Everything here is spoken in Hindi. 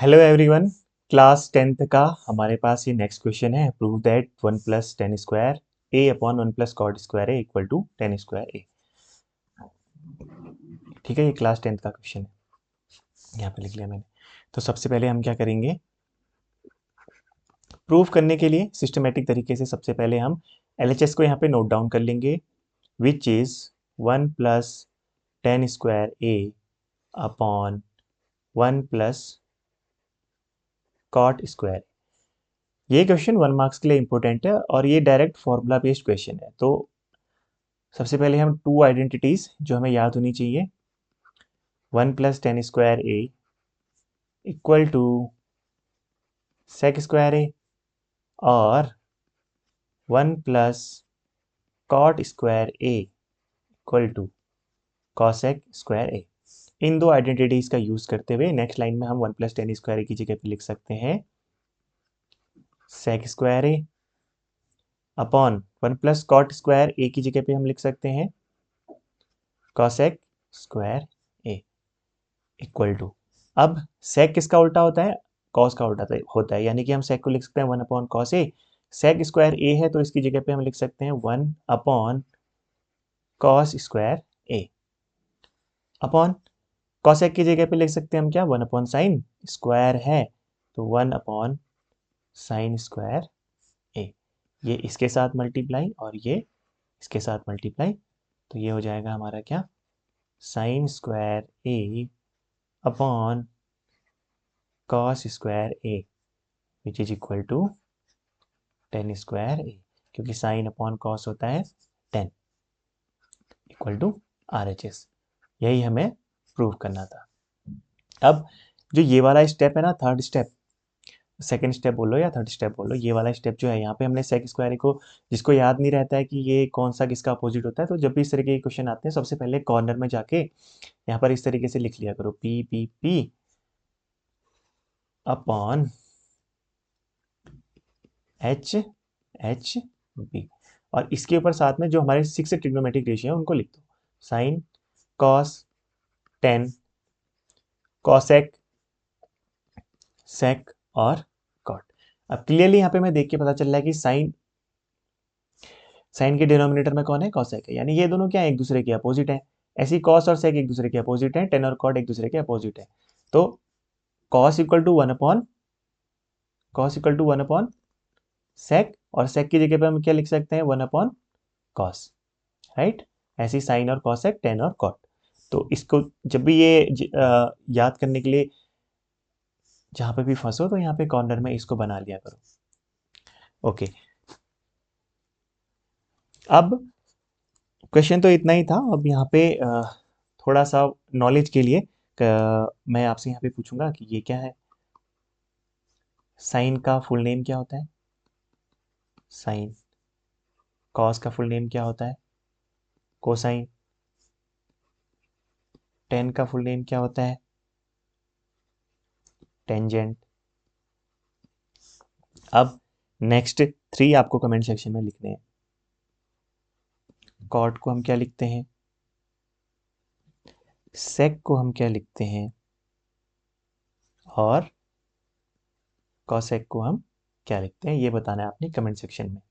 Hello everyone. क्लास 10th का हमारे पास ये नेक्स्ट क्वेश्चन है। Prove that 1 plus ten square A upon 1 plus cot square A equal to 10 square A. ठीक है, ये क्लास 10th का क्वेश्चन है, यहाँ पे लिख लिया मैंने। तो सबसे पहले हम क्या करेंगे, प्रूव करने के लिए सिस्टमेटिक तरीके से सबसे पहले हम LHS को यहाँ पे नोट डाउन कर लेंगे, which is 1 plus ten square A upon 1 plus cot square. ये क्वेश्चन 1 मार्क्स के लिए इंपॉर्टेंट है और ये डायरेक्ट फॉर्मूला बेस्ड क्वेश्चन है। तो सबसे पहले हम टू आइडेंटिटीज जो हमें याद होनी चाहिए, 1 plus ten square A equal to sec square A और 1 plus cot square A equal to cosec square A. इन दो आइडेंटिटीज का यूज करते हुए नेक्स्ट लाइन में हम 1 प्लस टेन स्क्वायर ए की जगह पे लिख सकते हैं sec square A upon 1 plus cot square A की जगह पे हम लिख सकते हैं cosec square A equal to. अब सेक किसका उल्टा होता है, कॉस का उल्टा होता है, यानी कि हम सेक को लिख सकते हैं 1 upon cos A. Sec square ए है तो इसकी जगह पे हम लिख सकते हैं 1 upon cos square A upon cosec की जगह पे लिख सकते हैं हम क्या, 1 अपॉन साइन स्क्वायर है तो 1 अपॉन साइन स्क्वायर ए। ये इसके साथ मल्टीप्लाई और ये इसके साथ मल्टीप्लाई, तो ये हो जाएगा हमारा क्या, sine square A upon cos square A which is equal to 10 square A, क्योंकि साइन अपॉन कॉस होता है 10 इक्वल टू RHS। यही हमें प्रूव करना था। अब जो ये वाला स्टेप है ना, थर्ड स्टेप, सेकंड स्टेप बोलो या थर्ड स्टेप बोलो, ये वाला स्टेप जो है यहाँ पे हमने सेक स्क्वायर को, जिसको याद नहीं रहता है कि ये कौन सा किसका अपोजिट होता है, तो जब भी इस तरीके के क्वेश्चन आते हैं सबसे पहले कॉर्नर में जाके यहाँ पर इस तरीके से लिख लिया करो P P P upon H H B, और इसके ऊपर साथ में जो हमारे 6 ट्रिग्नोमेट्रिक रेशियो है उनको लिख दो, साइन कॉस 10 कॉसेक सेक और कॉट। अब क्लियरली यहाँ पे मैं देख के पता चल रहा है कि साइन साइन के डिनोमिनेटर में कौन है, कॉसेक है, यानी ये दोनों क्या है, एक दूसरे के अपोजिट है। ऐसी कॉस और सेक एक दूसरे के अपोजिट है, 10 और कॉट एक दूसरे के अपोजिट है। तो cos equal to 1 upon sec, और सेक की जगह पे हम क्या लिख सकते हैं, 1 अपॉन कॉस, राइट। ऐसी साइन और कॉसेक 10 और कॉट। तो इसको जब भी ये याद करने के लिए जहां पे भी फंसो तो यहाँ पे कॉर्नर में इसको बना लिया करो। ओके, अब क्वेश्चन तो इतना ही था। अब यहाँ पे थोड़ा सा नॉलेज के लिए मैं आपसे यहाँ पे पूछूंगा कि ये क्या है, साइन का फुल नेम क्या होता है, साइन। कॉस का फुल नेम क्या होता है, कोसाइन। टेन का फुल नेम क्या होता है, टेंजेंट। अब नेक्स्ट 3 आपको कमेंट सेक्शन में लिखने हैं। कॉट को हम क्या लिखते हैं, सेक को हम क्या लिखते हैं, और कॉसेक को हम क्या लिखते हैं, ये बताना है आपने कमेंट सेक्शन में।